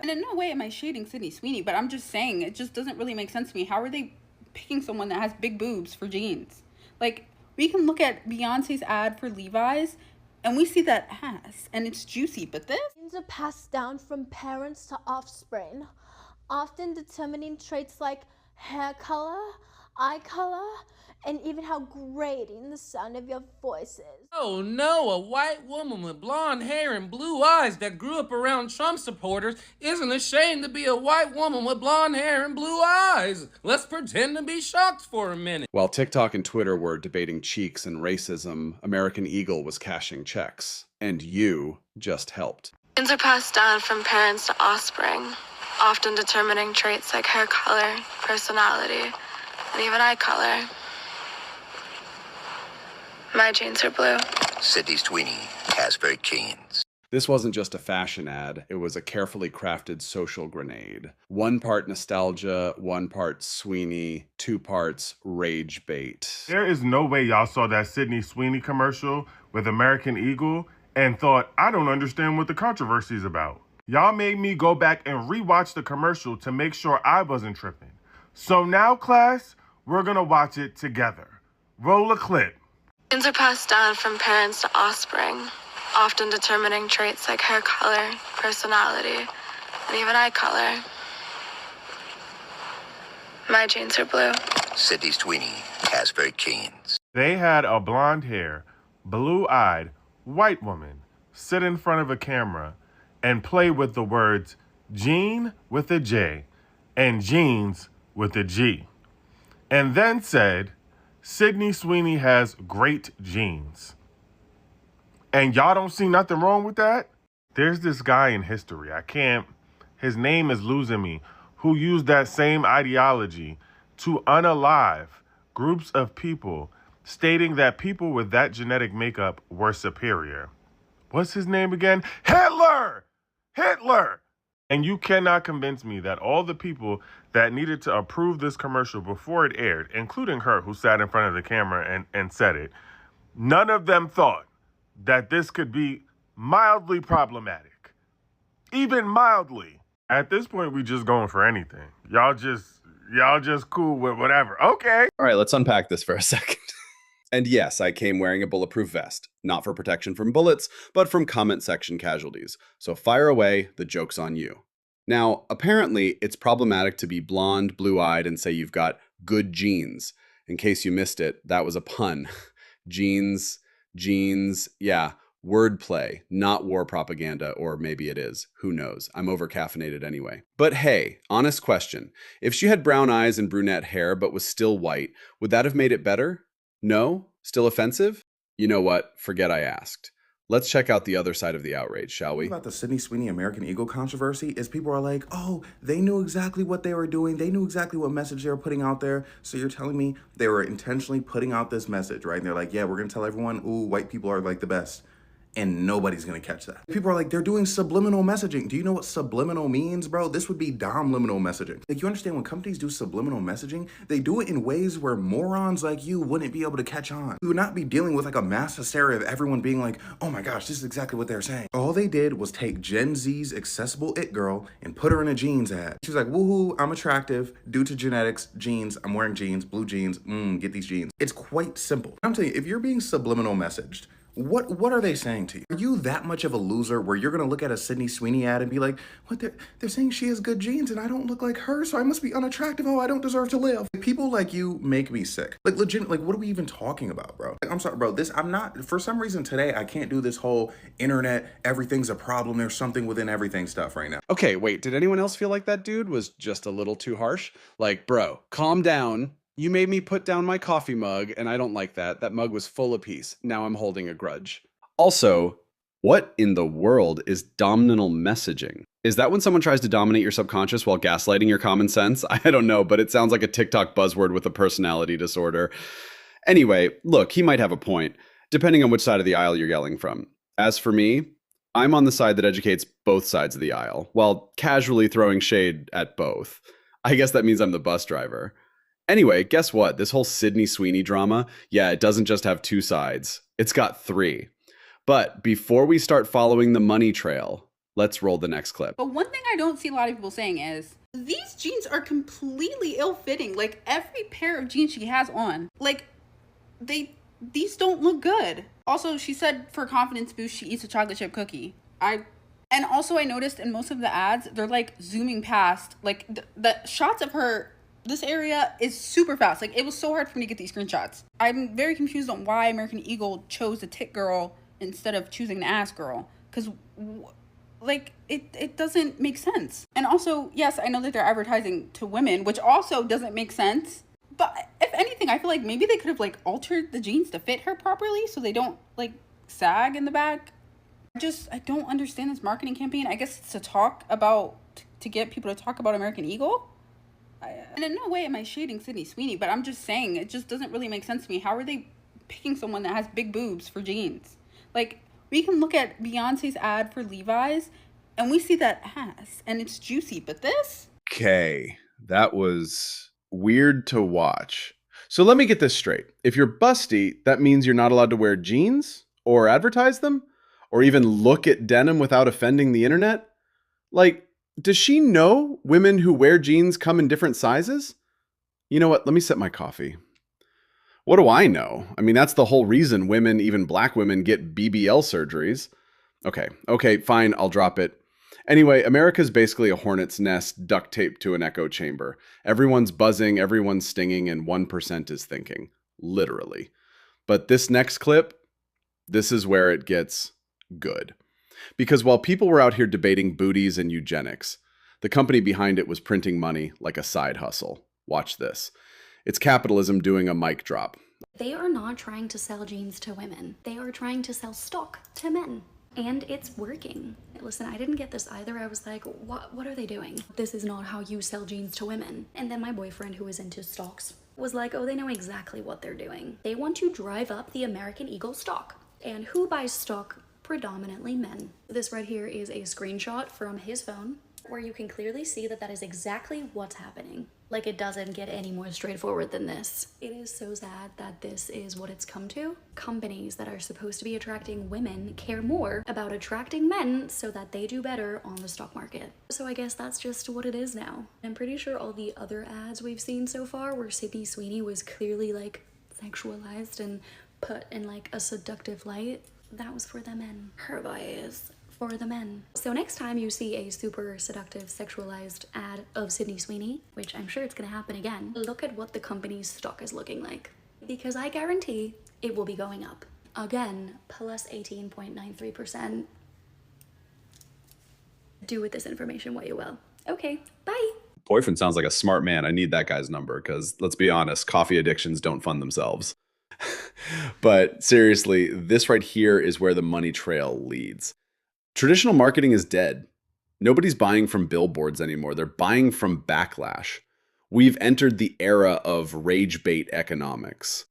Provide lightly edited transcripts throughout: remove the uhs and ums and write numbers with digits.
And in no way am I shading Sydney Sweeney, but I'm just saying it just doesn't really make sense to me. How are they picking someone that has big boobs for jeans? Like, we can look at Beyonce's ad for Levi's and we see that ass and it's juicy, but this? Genes are passed down from parents to offspring, often determining traits like hair color, eye color, and even how grating the sound of your voice is. Oh no, a white woman with blonde hair and blue eyes that grew up around Trump supporters isn't ashamed to be a white woman with blonde hair and blue eyes. Let's pretend to be shocked for a minute. While TikTok and Twitter were debating cheeks and racism, American Eagle was cashing checks. And you just helped. Genes are passed down from parents to offspring, often determining traits like hair color, personality, and even eye color. My jeans are blue. Sydney Sweeney, Casper jeans. This wasn't just a fashion ad, it was a carefully crafted social grenade. 1 part nostalgia, 1 part Sweeney, 2 parts rage bait. There is no way y'all saw that Sydney Sweeney commercial with American Eagle and thought, I don't understand what the controversy is about. Y'all made me go back and rewatch the commercial to make sure I wasn't tripping. So now, class, we're gonna watch it together. Roll a clip. Genes are passed down from parents to offspring, often determining traits like hair color, personality, and even eye color. My jeans are blue. Sydney Sweeney, Casper jeans. They had a blonde hair, blue-eyed, white woman sit in front of a camera and play with the words Jean with a J and jeans with a G. And then said, Sydney Sweeney has great jeans. And y'all don't see nothing wrong with that? There's this guy in history, his name is losing me, who used that same ideology to unalive groups of people, stating that people with that genetic makeup were superior. What's his name again? Hitler! Hitler! And you cannot convince me that all the people that needed to approve this commercial before it aired, including her who sat in front of the camera and said it, none of them thought that this could be mildly problematic. Even mildly. At this point, we just going for anything. Y'all just cool with whatever. Okay. All right, let's unpack this for a second. And yes, I came wearing a bulletproof vest, not for protection from bullets, but from comment section casualties. So fire away, the joke's on you. Now, apparently, it's problematic to be blonde, blue-eyed, and say you've got good genes. In case you missed it, that was a pun. Jeans, yeah, wordplay, not war propaganda, or maybe it is. Who knows? I'm over-caffeinated anyway. But hey, honest question. If she had brown eyes and brunette hair but was still white, would that have made it better? No? Still offensive? You know what? Forget I asked. Let's check out the other side of the outrage, shall we? About the Sydney Sweeney American Eagle controversy is people are like, oh, they knew exactly what they were doing. They knew exactly what message they were putting out there. So you're telling me they were intentionally putting out this message, right? And they're like, yeah, we're going to tell everyone, ooh, white people are like the best. And nobody's gonna catch that. People are like, they're doing subliminal messaging. Do you know what subliminal means, bro? This would be domliminal messaging. Like, you understand when companies do subliminal messaging, they do it in ways where morons like you wouldn't be able to catch on. We would not be dealing with like a mass hysteria of everyone being like, oh my gosh, this is exactly what they're saying. All they did was take Gen Z's accessible it girl and put her in a jeans ad. She was like, woohoo, I'm attractive due to genetics, jeans, I'm wearing jeans, blue jeans, get these jeans. It's quite simple. I'm telling you, if you're being subliminal messaged, what are they saying to you? Are you that much of a loser where you're gonna look at a Sydney Sweeney ad and be like, what, they're saying she has good genes and I don't look like her, so I must be unattractive. Oh, I don't deserve to live. People like you make me sick. Like, legit, like, what are we even talking about, bro? Like, I'm sorry, bro, for some reason today, I can't do this whole internet, everything's a problem, there's something within everything stuff right now. Okay, wait, did anyone else feel like that dude was just a little too harsh? Like, bro, calm down. You made me put down my coffee mug, and I don't like that. That mug was full of peace. Now I'm holding a grudge. Also, what in the world is dominant messaging? Is that when someone tries to dominate your subconscious while gaslighting your common sense? I don't know, but it sounds like a TikTok buzzword with a personality disorder. Anyway, look, he might have a point, depending on which side of the aisle you're yelling from. As for me, I'm on the side that educates both sides of the aisle, while casually throwing shade at both. I guess that means I'm the bus driver. Anyway, guess what? This whole Sydney Sweeney drama, yeah, it doesn't just have two sides. It's got three. But before we start following the money trail, Let's roll the next clip. But one thing I don't see a lot of people saying is, these jeans are completely ill-fitting. Like, every pair of jeans she has on, like, these don't look good. Also, she said for confidence boost, she eats a chocolate chip cookie. And also I noticed in most of the ads, they're like zooming past, like the shots of her, this area is super fast. Like, it was so hard for me to get these screenshots. I'm very confused on why American Eagle chose the tit girl instead of choosing the ass girl. Because, like, it doesn't make sense. And also, yes, I know that they're advertising to women, which also doesn't make sense. But if anything, I feel like maybe they could have, like, altered the jeans to fit her properly so they don't, like, sag in the back. I don't understand this marketing campaign. I guess it's to get people to talk about American Eagle. And in no way am I shading Sydney Sweeney, but I'm just saying it just doesn't really make sense to me. How are they picking someone that has big boobs for jeans? Like, we can look at Beyonce's ad for Levi's and we see that ass and it's juicy, but this? Okay, that was weird to watch. So let me get this straight. If you're busty, that means you're not allowed to wear jeans or advertise them or even look at denim without offending the internet? Like, does she know women who wear jeans come in different sizes? You know what? Let me sip my coffee. What do I know? I mean, that's the whole reason women, even black women, get BBL surgeries. Okay, fine, I'll drop it. Anyway, America's basically a hornet's nest duct taped to an echo chamber. Everyone's buzzing, everyone's stinging, and 1% is thinking. Literally. But this next clip, this is where it gets good. Because while people were out here debating booties and eugenics, the company behind it was printing money like a side hustle. Watch this. It's capitalism doing a mic drop. They are not trying to sell jeans to women. They are trying to sell stock to men. And it's working. Listen, I didn't get this either. I was like, what are they doing? This is not how you sell jeans to women. And then my boyfriend, who is into stocks, was like, oh, they know exactly what they're doing. They want to drive up the American Eagle stock. And who buys stock? Predominantly men. This right here is a screenshot from his phone where you can clearly see that that is exactly what's happening. Like, it doesn't get any more straightforward than this. It is so sad that this is what it's come to. Companies that are supposed to be attracting women care more about attracting men so that they do better on the stock market. So I guess that's just what it is now. I'm pretty sure all the other ads we've seen so far where Sydney Sweeney was clearly like sexualized and put in like a seductive light, that was for the men. Her bias for the men. So next time you see a super seductive sexualized ad of Sydney Sweeney, which I'm sure it's gonna happen again, look at what the company's stock is looking like. Because I guarantee it will be going up. Again, plus 18.93%. Do with this information what you will. Okay, bye. Boyfriend sounds like a smart man. I need that guy's number because, let's be honest, coffee addictions don't fund themselves. But seriously, this right here is where the money trail leads. Traditional marketing is dead. Nobody's buying from billboards anymore. They're buying from backlash. We've entered the era of ragebait economics.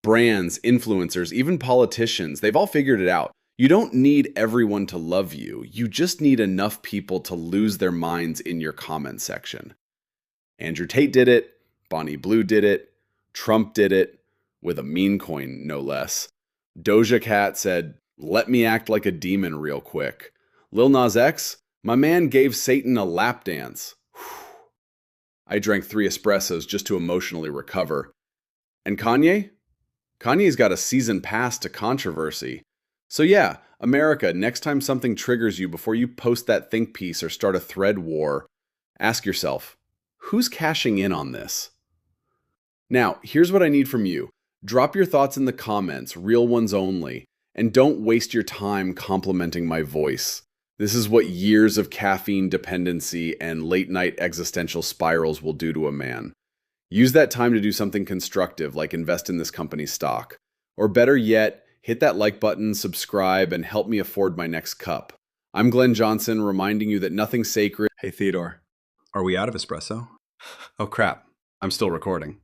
Brands, influencers, even politicians, they've all figured it out. You don't need everyone to love you. You just need enough people to lose their minds in your comment section. Andrew Tate did it. Bonnie Blue did it. Trump did it. With a meme coin, no less. Doja Cat said, "Let me act like a demon real quick." Lil Nas X, my man gave Satan a lap dance. I drank 3 espressos just to emotionally recover. And Kanye? Kanye's got a season pass to controversy. So yeah, America, next time something triggers you before you post that think piece or start a thread war, ask yourself, who's cashing in on this? Now, here's what I need from you. Drop your thoughts in the comments, real ones only, and don't waste your time complimenting my voice. This is what years of caffeine dependency and late-night existential spirals will do to a man. Use that time to do something constructive, like invest in this company's stock. Or better yet, hit that like button, subscribe, and help me afford my next cup. I'm Glenn Johnson, reminding you that nothing's sacred. Hey, Theodore, are we out of espresso? Oh crap, I'm still recording.